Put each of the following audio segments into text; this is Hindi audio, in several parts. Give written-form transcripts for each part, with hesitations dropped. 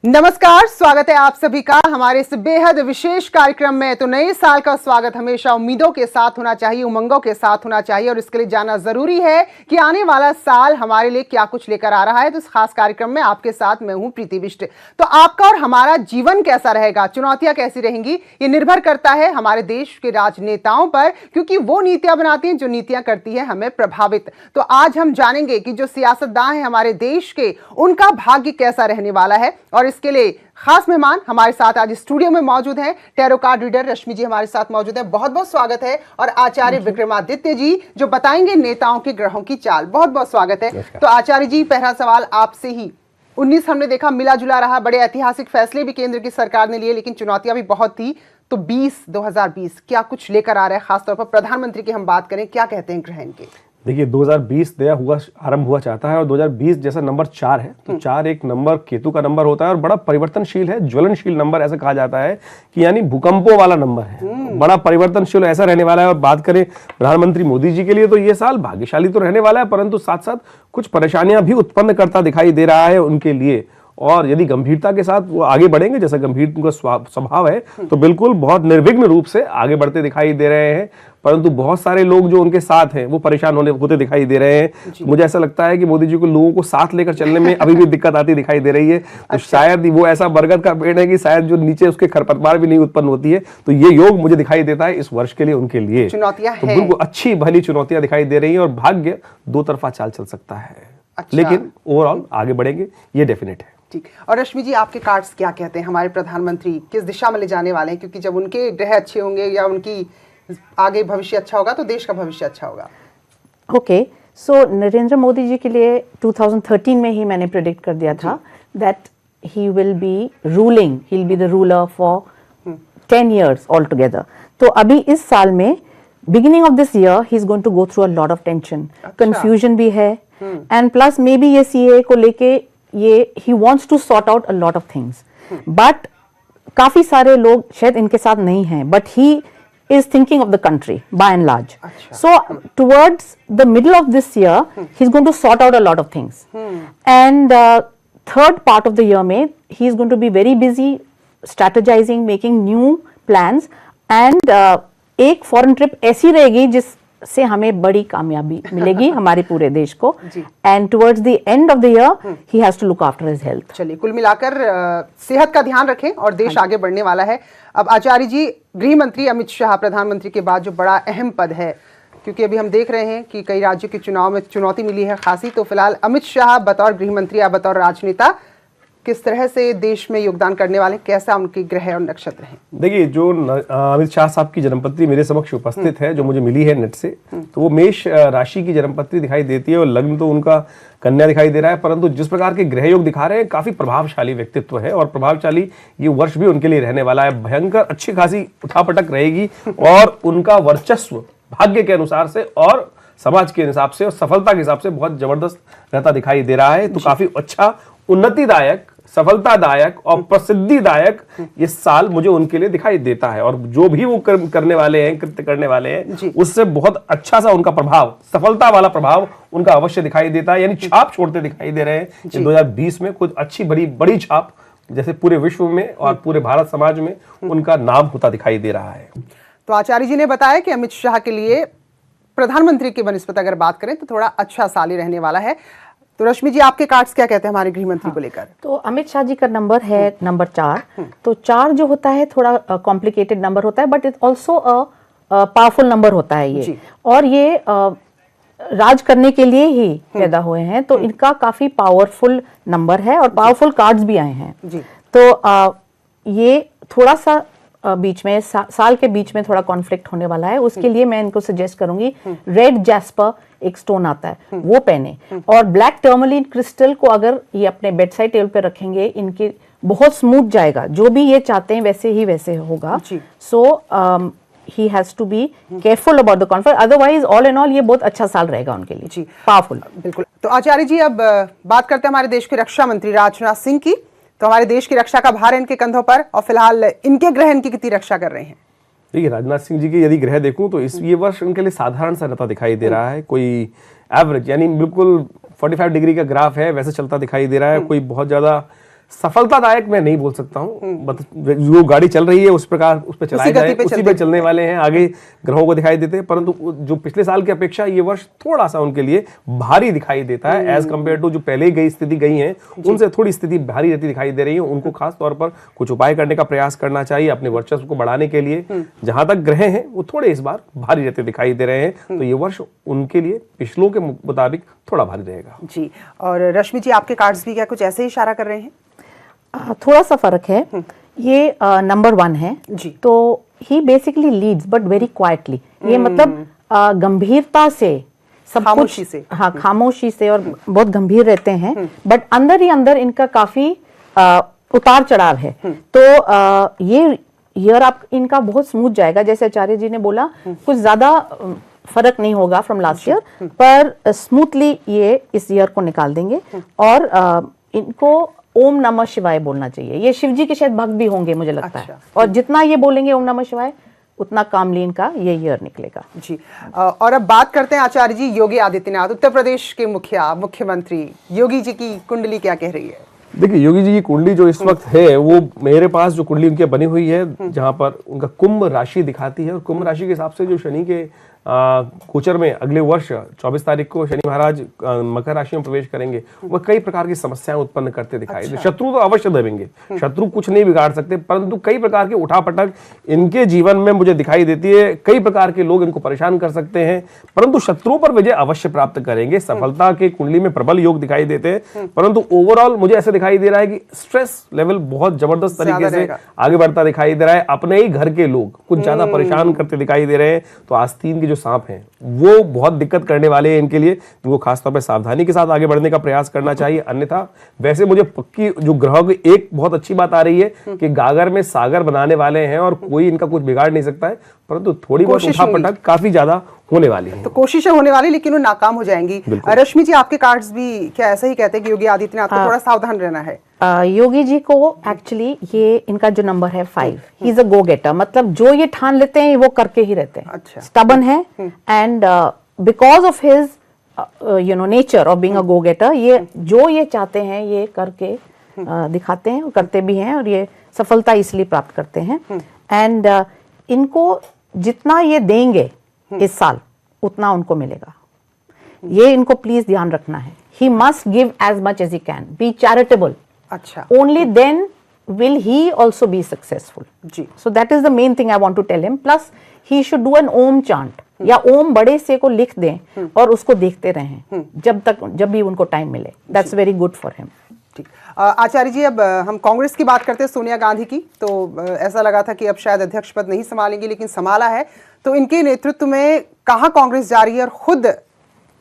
नमस्कार, स्वागत है आप सभी का हमारे इस बेहद विशेष कार्यक्रम में। तो नए साल का स्वागत हमेशा उम्मीदों के साथ होना चाहिए, उमंगों के साथ होना चाहिए और इसके लिए जानना जरूरी है कि आने वाला साल हमारे लिए क्या कुछ लेकर आ रहा है। तो इस खास कार्यक्रम में आपके साथ मैं हूं प्रीति बिष्ट। तो आपका और हमारा जीवन कैसा रहेगा, चुनौतियां कैसी रहेंगी, ये निर्भर करता है हमारे देश के राजनेताओं पर, क्योंकि वो नीतियां बनाती हैं जो नीतियां करती है हमें प्रभावित। तो आज हम जानेंगे कि जो सियासतदान है हमारे देश के, उनका भाग्य कैसा रहने वाला है। और इसके लिए खास मेहमान हमारे साथ आज स्टूडियो में मौजूद हैं। टैरो कार्ड रीडर रश्मि जी हमारे साथ मौजूद है, बहुत बहुत स्वागत है। और आचार्य विक्रमादित्य जी जो बताएंगे नेताओं के ग्रहों की चाल, बहुत बहुत स्वागत है। तो आचार्य जी, पहला सवाल आपसे ही। 19 हमने देखा मिला जुला रहा, बड़े ऐतिहासिक फैसले भी केंद्र की सरकार ने लिए, लेकिन चुनौतियां भी बहुत थी। तो 2020 क्या कुछ लेकर आ रहा है, खासतौर पर प्रधानमंत्री की हम बात करें, क्या कहते हैं ग्रहण के? देखिए 2020 नया आरंभ हुआ चाहता है और 2020 जैसा नंबर 4 है, तो 4 एक नंबर केतु का नंबर होता है और बड़ा परिवर्तनशील है, ज्वलनशील नंबर ऐसा कहा जाता है कि यानी भूकंपों वाला नंबर है, बड़ा परिवर्तनशील ऐसा रहने वाला है। और बात करें प्रधानमंत्री मोदी जी के लिए तो ये साल भाग्यशाली तो रहने वाला है, परंतु साथ साथ कुछ परेशानियां भी उत्पन्न करता दिखाई दे रहा है उनके लिए। और यदि गंभीरता के साथ वो आगे बढ़ेंगे, जैसा गंभीर उनका स्वभाव है, तो बिल्कुल बहुत निर्विघ्न रूप से आगे बढ़ते दिखाई दे रहे हैं। परंतु बहुत सारे लोग जो उनके साथ हैं वो परेशान होते दिखाई दे रहे हैं। मुझे ऐसा लगता है कि मोदी जी को लोगों को साथ लेकर चलने में अभी भी दिक्कत आती दिखाई दे रही है। तो शायद वो ऐसा बरगद का पेड़ है कि शायद जो नीचे उसके खरपतवार भी नहीं उत्पन्न होती है। तो ये योग मुझे दिखाई देता है इस वर्ष के लिए उनके लिए चुनौतियां तो बिल्कुल अच्छी भली चुनौतियां दिखाई दे रही है और भाग्य दो तरफा चाल चल सकता है। लेकिन ओवरऑल आगे बढ़ेंगे, ये डेफिनेट है। ठीक। और रश्मि जी, आपके कार्ड्स क्या कहते हैं, हमारे प्रधानमंत्री किस दिशा में ले जाने वाले हैं? क्योंकि जब उनके ग्रह अच्छे होंगे या उनकी आगे भविष्य अच्छा होगा तो देश का भविष्य अच्छा होगा। ओके, सो नरेंद्र मोदी जी के लिए 2013 में ही मैंने प्रेडिक्ट कर दिया था that he will be ruling, he will be the ruler for 10 years all together. तो अभी इस साल में beginning of this year he is going to go through a lot of tension, confusion भी है, एंड प्लस मे बी ये सीए को लेके ये he wants to sort out a lot of things. But काफी सारे लोग शायद इनके साथ नहीं हैं, but he is thinking of the country by and large. So towards the middle of this year, he's going to sort out a lot of things. And third part of the year में he is going to be very busy strategizing, making new plans. And एक foreign trip ऐसी रहेगी जिससे हमें बड़ी कामयाबी मिलेगी हमारे पूरे देश को। And towards the end of the year, he has to look after his health. चलिए, कुल मिलाकर सेहत का ध्यान रखें और देश आगे बढ़ने वाला है। अब आचार्य जी, गृह मंत्री अमित शाह प्रधानमंत्री के बाद जो बड़ा अहम पद है, क्योंकि अभी हम देख रहे हैं कि कई राज्यों के चुनाव में चुनौती मिली है खासी, तो फिलहाल अमित शाह बतौर गृह मंत्री या बतौर राजनेता किस तरह से देश में योगदान करने वाले, कैसा उनके ग्रह और नक्षत्र हैं? देखिए, जो अमित शाह साहब की जन्मपत्री मेरे समक्ष उपस्थित है, जो मुझे मिली है नेट से, तो वो मेष राशि की जन्मपत्री दिखाई देती है और लग्न तो उनका कन्या दिखाई दे रहा है। परंतु जिस प्रकार के ग्रह योग दिखा रहे हैं, काफी प्रभावशाली व्यक्तित्व है और प्रभावशाली ये वर्ष भी उनके लिए रहने वाला है। भयंकर अच्छी खासी उठापटक रहेगी और उनका वर्चस्व भाग्य के अनुसार से और समाज के हिसाब से और सफलता के हिसाब से बहुत जबरदस्त रहता दिखाई दे रहा है। तो काफी अच्छा, उन्नतिदायक, सफलतादायक और प्रसिद्धिदायक ये साल मुझे उनके लिए दिखाई देता है। और जो भी वो करने वाले हैं, कृत्य करने वाले हैं, उससे बहुत अच्छा सा उनका प्रभाव, सफलता वाला प्रभाव उनका अवश्य दिखाई देता है। यानी छाप छोड़ते दिखाई दे रहे हैं 2020 में, कुछ अच्छी बड़ी छाप, जैसे पूरे विश्व में और पूरे भारत समाज में उनका नाम होता दिखाई दे रहा है। तो आचार्य जी ने बताया कि अमित शाह के लिए प्रधानमंत्री की बनस्पत अगर बात करें तो थोड़ा अच्छा साल ही रहने वाला है। तो रश्मि जी, आपके कार्ड्स क्या कहते हैं हमारे गृह मंत्री को लेकर? तो अमित शाह जी का नंबर है नंबर 4। तो 4 जो होता है थोड़ा कॉम्प्लिकेटेड नंबर होता है, but it also powerful number होता है ये। और ये राज करने के लिए ही पैदा हुए हैं, तो इनका काफी पावरफुल नंबर है और पावरफुल कार्ड्स भी आए हैं। तो ये थोड़ा सा बीच में साल के बीच में थोड़ा कॉन्फ्लिक्ट होने वाला है। उसके लिए मैं इनको सजेस्ट करूंगी, रेड जैस्पर एक स्टोन आता है, वो पहने, और ब्लैक टर्मलिन क्रिस्टल को अगर ये अपने बेड साइड टेबल पे रखेंगे, इनके बहुत स्मूथ जाएगा, जो भी ये चाहते हैं वैसे होगा। सो he has to be careful about the conflict, otherwise all in all ये बहुत अच्छा साल रहेगा उनके लिए। जी, पावरफुल। बिल्कुल। तो आचार्य जी, अब बात करते हैं हमारे देश के रक्षा मंत्री राजनाथ सिंह की। तो हमारे देश की रक्षा का भार इनके कंधों पर, और फिलहाल इनके ग्रह इनकी कितनी रक्षा कर रहे हैं? देखिए, राजनाथ सिंह जी के यदि ग्रह देखूं तो ये वर्ष उनके लिए साधारण सा रहता दिखाई दे रहा है। कोई एवरेज, यानी बिल्कुल 45 डिग्री का ग्राफ है वैसे चलता दिखाई दे रहा है। कोई बहुत ज्यादा सफलतादायक मैं नहीं बोल सकता हूँ, जो गाड़ी चल रही है उस प्रकार उस पर चलाए जाए, उसी पे चलने वाले हैं, आगे ग्रहों को दिखाई देते हैं। परंतु जो पिछले साल की अपेक्षा ये वर्ष थोड़ा सा उनके लिए भारी दिखाई देता है, एज कंपेयर टू जो पहले गई स्थिति गई है उनसे थोड़ी स्थिति भारी रहती दिखाई दे रही है। उनको खास तौर पर कुछ उपाय करने का प्रयास करना चाहिए अपने वर्चस्व को बढ़ाने के लिए। जहां तक ग्रह हैं वो थोड़े इस बार भारी रहते दिखाई दे रहे हैं, तो ये वर्ष उनके लिए पिछलों के मुताबिक थोड़ा भारी रहेगा जी। और रश्मि जी, आपके कार्ड्स भी क्या कुछ ऐसे ही इशारा कर रहे हैं? थोड़ा सा फर्क है। ये नंबर 1 है जी। तो he basically leads but very quietly. ये मतलब गंभीरता से सब खामोशी कुछ से। हाँ, खामोशी से और बहुत गंभीर रहते हैं, बट अंदर ही अंदर इनका काफी उतार चढ़ाव है। तो ये ईयर आप इनका बहुत स्मूथ जाएगा, जैसे आचार्य जी ने बोला, कुछ ज्यादा फर्क नहीं होगा फ्रॉम लास्ट ईयर, पर स्मूथली ये इस ईयर को निकाल देंगे। और इनको ओम नमः शिवाय बोलना चाहिए। ये शिव जी के शायद भक्त भी होंगे मुझे लगता है, और जितना ये बोलेंगे ओम नमः शिवाय उतना कामलीन का ये ईयर निकलेगा जी। और अब बात करते हैं आचार्य जी, योगी आदित्यनाथ, उत्तर प्रदेश के मुख्यमंत्री, योगी जी की कुंडली क्या कह रही है? देखिए, योगी जी की कुंडली जो इस वक्त है, वो मेरे पास जो कुंडली उनकी बनी हुई है, जहां पर उनका कुंभ राशि दिखाती है, और कुंभ राशि के हिसाब से जो शनि के गोचर में अगले वर्ष 24 तारीख को शनि महाराज मकर राशि में प्रवेश करेंगे, वह कई प्रकार की समस्याएं उत्पन्न करते दिखाई दे। शत्रु तो अवश्य दबेंगे, शत्रु कुछ नहीं बिगाड़ सकते, परंतु कई प्रकार के उठापटक इनके जीवन में मुझे दिखाई देती है। कई प्रकार के लोग इनको परेशान कर सकते हैं, परंतु शत्रुओं पर विजय अवश्य प्राप्त करेंगे। सफलता के कुंडली में प्रबल योग दिखाई देते हैं, परंतु ओवरऑल मुझे ऐसे दिखाई दे रहा है कि स्ट्रेस लेवल बहुत जबरदस्त तरीके से आगे बढ़ता दिखाई दे रहा है। अपने ही घर के लोग कुछ ज्यादा परेशान करते दिखाई दे रहे हैं। तो आस्तीन के जो सांप हैं वो बहुत दिक्कत करने वाले हैं इनके लिए, तो वो खासतौर पर सावधानी के साथ आगे बढ़ने का प्रयास करना चाहिए। अन्यथा वैसे मुझे पक्की जो ग्रहों की एक बहुत अच्छी बात आ रही है कि गागर में सागर बनाने वाले हैं और कोई इनका कुछ बिगाड़ नहीं सकता है, परंतु थोड़ी बहुत उठापटक काफी ज्यादा होने वाली है। तो कोशिशें होने वाली, लेकिन वो नाकाम हो जाएंगी। रश्मि जी, आपके कार्ड्स भी क्या ऐसा ही कहते हैं कि योगी आदित्यनाथ को थोड़ा सावधान रहना है? योगी जी को एक्चुअली ये इनका जो नंबर है 5, ही इज अ गो गेटर, मतलब जो ये ठान लेते हैं वो करके ही रहते हैं। अच्छा। स्टबन है, and because of his nature of being a go getter, ये जो ये चाहते हैं ये करके दिखाते हैं, करते भी हैं, और ये सफलता इसलिए प्राप्त करते हैं। एंड इनको जितना ये देंगे इस साल उतना उनको मिलेगा, ये इनको प्लीज ध्यान रखना है। He must give as much as he can, be charitable. अच्छा। Only then will he also be successful. जी। So that is the main thing I want to tell him. Plus he should do an Om chant, या ओम बड़े से को लिख दें और उसको देखते रहें जब भी उनको टाइम मिले। That's very good for him. ठीक। आचार्य जी, अब हम कांग्रेस की बात करते हैं, सोनिया गांधी की। तो ऐसा लगा था कि अब शायद अध्यक्ष पद नहीं संभालेंगे, लेकिन संभाला है। तो इनके नेतृत्व में कहाँ कांग्रेस जा रही है और खुद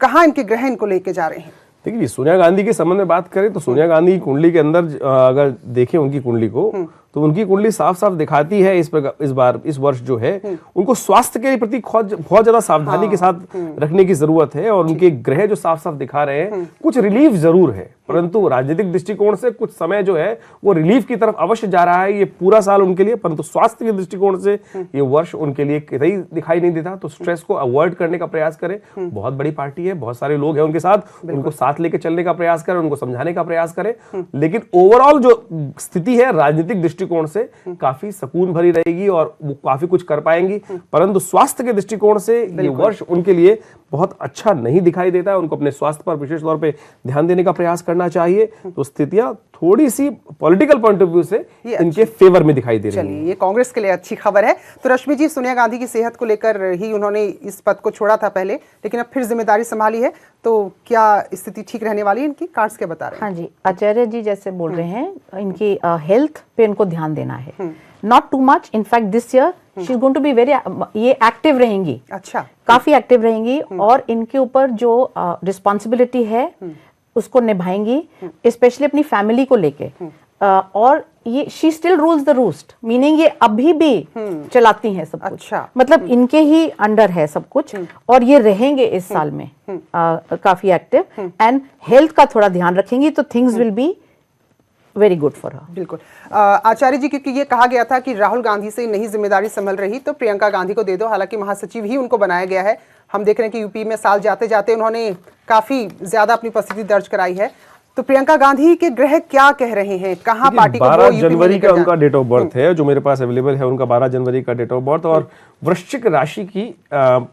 कहाँ इनके ग्रह इनको लेके जा रहे हैं? देखिए, सोनिया गांधी के संबंध में बात करें तो सोनिया गांधी की कुंडली के अंदर अगर देखें उनकी कुंडली को, तो उनकी कुंडली साफ साफ दिखाती है इस वर्ष जो है उनको स्वास्थ्य के प्रति बहुत ज्यादा सावधानी के साथ रखने की जरूरत है। और उनके ग्रह जो साफ साफ दिखा रहे हैं, कुछ रिलीफ जरूर है, परंतु राजनीतिक दृष्टिकोण से कुछ समय जो है वो रिलीफ की तरफ अवश्य जा रहा है ये पूरा साल उनके लिए, परंतु स्वास्थ्य के दृष्टिकोण से ये वर्ष उनके लिए कहीं दिखाई नहीं देता। तो स्ट्रेस को अवॉइड करने का प्रयास करें। बहुत बड़ी पार्टी है, बहुत सारे लोग हैं उनके साथ, उनको साथ लेके चलने का प्रयास करें, उनको समझाने का प्रयास करें। लेकिन ओवरऑल जो स्थिति है राजनीतिक दृष्टिकोण से काफी सुकून भरी रहेगी और वो काफी कुछ कर पाएंगी, परंतु स्वास्थ्य के दृष्टिकोण से ये वर्ष उनके लिए बहुत अच्छा नहीं दिखाई देता है। उनको अपने स्वास्थ्य पर विशेष तौर पे ध्यान देने का प्रयास करना चाहिए। तो स्थितियां थोड़ी सी पॉलिटिकल पॉइंट ऑफ व्यू से इनके फेवर में दिखाई दे रही हैं। चलिए, ये कांग्रेस के लिए अच्छी खबर है। तो रश्मि जी, सोनिया गांधी की सेहत को लेकर ही उन्होंने इस पद को छोड़ा था पहले, लेकिन अब फिर जिम्मेदारी संभाली है, तो क्या स्थिति ठीक रहने वाली है इनकी? कार्ड्स क्या बता रहे हैं? हाँ जी, आचार्य जी जैसे बोल रहे हैं, इनकी हेल्थ पे इनको ध्यान देना है, not too much. In fact this year she is going to be very, ये एक्टिव रहेंगी। अच्छा। काफी एक्टिव रहेंगी, और इनके ऊपर जो रिस्पॉन्सिबिलिटी है उसको निभाएंगी, स्पेशली अपनी फैमिली को लेके। और ये she still rules the roost, meaning ये अभी भी चलाती हैं सब कुछ। अच्छा। मतलब इनके ही अंडर है सब कुछ, और ये रहेंगे इस साल में काफी एक्टिव। एंड हेल्थ का थोड़ा ध्यान रखेंगी तो things will be very good for her. बिल्कुल। आचार्य जी, क्योंकि ये कहा गया था कि राहुल गांधी से नहीं जिम्मेदारी संभल रही तो प्रियंका गांधी को दे दो, हालांकि महासचिव ही उनको बनाया गया है। हम देख रहे हैं कि यूपी में साल जाते जाते उन्होंने काफी ज्यादा अपनी उपस्थिति दर्ज कराई है। तो प्रियंका गांधी के ग्रह क्या कह रहे हैं, कहाँ पार्टी को 12 जनवरी का उनका डेट ऑफ बर्थ है, जो मेरे पास अवेलेबल है उनका 12 जनवरी का डेट ऑफ बर्थ, और वृश्चिक राशि की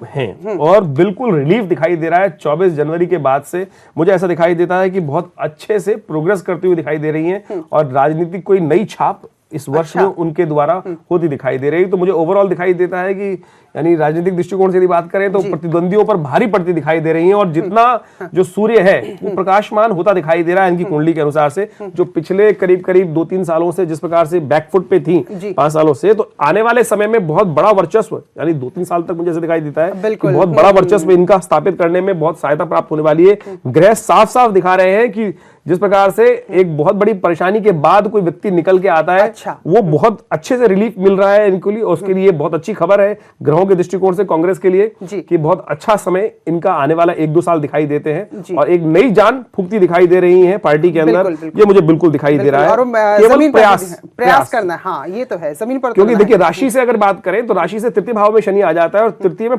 हैं, और बिल्कुल रिलीफ दिखाई दे रहा है 24 जनवरी के बाद से। मुझे ऐसा दिखाई देता है कि बहुत अच्छे से प्रोग्रेस करती हुई दिखाई दे रही हैं, और राजनीतिक कोई नई छाप इस वर्ष में उनके द्वारा होती दिखाई दे रही है। तो मुझे ओवरऑल दिखाई देता है कि यानी राजनीतिक दृष्टिकोण से यदि बात करें तो प्रतिद्वंदियों पर भारी पड़ती दिखाई दे रही हैं, और जितना जो सूर्य है वो प्रकाशमान होता दिखाई दे रहा है इनकी कुंडली के अनुसार से, जो पिछले करीब करीब 2-3 सालों से जिस प्रकार से बैकफुट पे थी 5 सालों से, तो आने वाले समय में बहुत बड़ा वर्चस्व, यानी 2-3 साल तक मुझे ऐसा दिखाई देता है कि बहुत बड़ा वर्चस्व इनका स्थापित करने में बहुत सहायता प्राप्त होने वाली है। ग्रह साफ साफ दिखा रहे हैं कि जिस प्रकार से एक बहुत बड़ी परेशानी के बाद कोई व्यक्ति निकल के आता है, वो बहुत अच्छे से रिलीफ मिल रहा है इनको लिए, और उसके लिए बहुत अच्छी खबर है ग्रहों के दृष्टिकोण से कांग्रेस के लिए कि बहुत अच्छा समय इनका आने वाला 1-2 साल दिखाई देते हैं, और एक नई जान फूकती दिखाई दे रही है पार्टी के अंदर। ये मुझे बिल्कुल दिखाई दे रहा है, केवल प्रयास करना है। हाँ, ये तो है, जमीन पर, क्योंकि देखिए राशि से अगर बात करें तो राशि से तृतीय भाव में शनि आ जाता है, और तृतीय में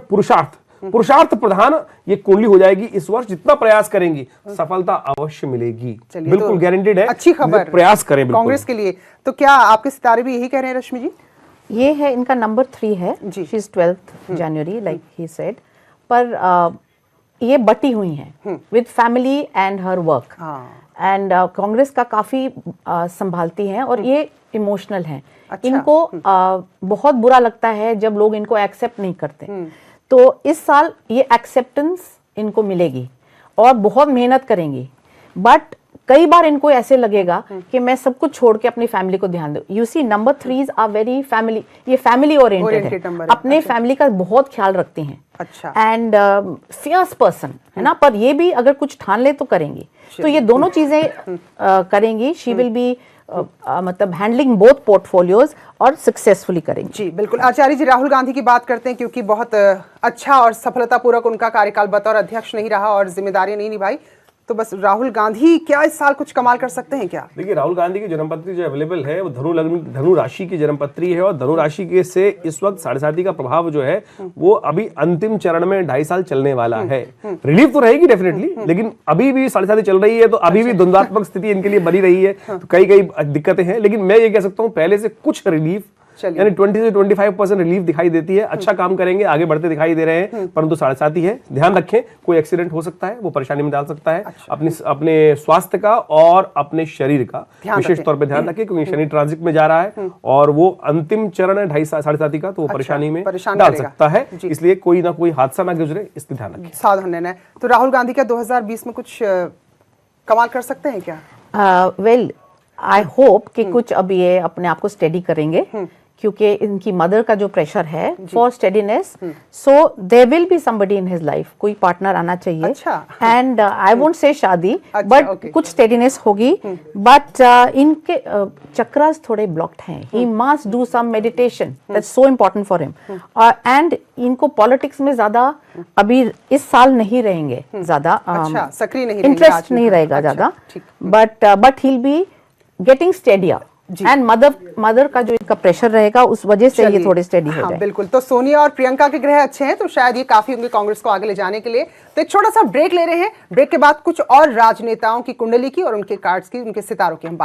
पुरुषार्थ प्रधान ये कुंडली हो जाएगी इस वर्ष। जितना प्रयास करेंगी सफलता अवश्य मिलेगी, बिल्कुल गारंटेड है। अच्छी खबर, प्रयास करें कांग्रेस के लिए। तो क्या आपके सितारे भी यही कह रहे हैं रश्मि जी? ये है इनका नंबर 3 है, she is 12th January like he said, पर ये बटी हुई हैं with family and her work, and Congress का काफी संभालती हैं, और ये इमोशनल हैं। इनको बहुत बुरा लगता है जब लोग इनको एक्सेप्ट नहीं करते, तो इस साल ये एक्सेप्टेंस इनको मिलेगी और बहुत मेहनत करेंगी, बट कई बार इनको ऐसे लगेगा कि मैं सब कुछ छोड़ के अपनी फैमिली को ध्यान दूं। You see number 3s are very family, ये फैमिली ओरिएंटेड है, अपने फैमिली का बहुत ख्याल रखती हैं, एंड फियर्स पर्सन है ना, पर ये भी अगर कुछ ठान ले तो करेंगी। तो ये दोनों चीजें करेंगी, शी विल बी मतलब हैंडलिंग बोथ पोर्टफोलियोज और सक्सेसफुली करेंगे। जी बिल्कुल। आचार्य जी, राहुल गांधी की बात करते हैं, क्योंकि बहुत अच्छा और सफलतापूर्वक उनका कार्यकाल बतौर अध्यक्ष नहीं रहा और जिम्मेदारी नहीं निभाई, तो बस राहुल गांधी क्या इस साल कुछ कमाल कर सकते हैं क्या? देखिए राहुल गांधी की जन्मपत्री जो अवेलेबल है वो धनु राशि की जन्मपत्री है, और धनु राशि के से इस वक्त 7.5 का प्रभाव जो है वो अभी अंतिम चरण में 2.5 साल चलने वाला है। रिलीफ तो रहेगी डेफिनेटली, लेकिन अभी भी 7.5 चल रही है, तो अभी भी द्वंद्वात्मक स्थिति इनके लिए बनी रही है, तो कई दिक्कतें हैं, लेकिन मैं ये कह सकता हूँ पहले से कुछ रिलीफ, यानी 20 से 25% रिलीफ दिखाई देती है। अच्छा काम करेंगे, आगे बढ़ते दिखाई दे रहे हैं, परंतु 7.5 है। ध्यान रखें, कोई एक्सीडेंट हो सकता है, वो परेशानी में डाल सकता है। अपने स्वास्थ्य का और अपने शरीर का विशेष तौर पे ध्यान रखें, क्योंकि शनि ट्रांजिट में जा रहा है और वो अंतिम चरण है 2.5-7.5 का, तो वो परेशानी में डाल सकता है, इसलिए कोई ना कोई हादसा ना गुजरे, इसका ध्यान रखें, सावधान रहना है। तो राहुल गांधी क्या 2020 में कुछ कमाल कर सकते हैं क्या? वेल आई होप कि कुछ अब ये अपने आप को स्टेडी करेंगे, क्योंकि इनकी मदर का जो प्रेशर है for steadiness, so there will be somebody in his life, कोई पार्टनर आना चाहिए, एंड आई वोंट से शादी, बट कुछ स्टेडीनेस होगी, बट इनके चक्रास थोड़े ब्लॉक्ड हैं, he must do some meditation, that's so important for him, and इनको पॉलिटिक्स में ज्यादा अभी इस साल नहीं रहेंगे, ज्यादा सक्रिय नहीं, इंटरेस्ट नहीं रहेगा ज्यादा, but he will be getting steadier, and mother का जो इनका प्रेशर रहेगा उस वजह से ये थोड़े स्टेडी हो जाए। बिल्कुल। तो सोनिया और प्रियंका के ग्रह अच्छे हैं, तो शायद ये काफी होंगे कांग्रेस को आगे ले जाने के लिए। तो एक छोटा सा ब्रेक ले रहे हैं, ब्रेक के बाद कुछ और राजनेताओं की कुंडली की और उनके कार्ड्स की, उनके सितारों की हम बात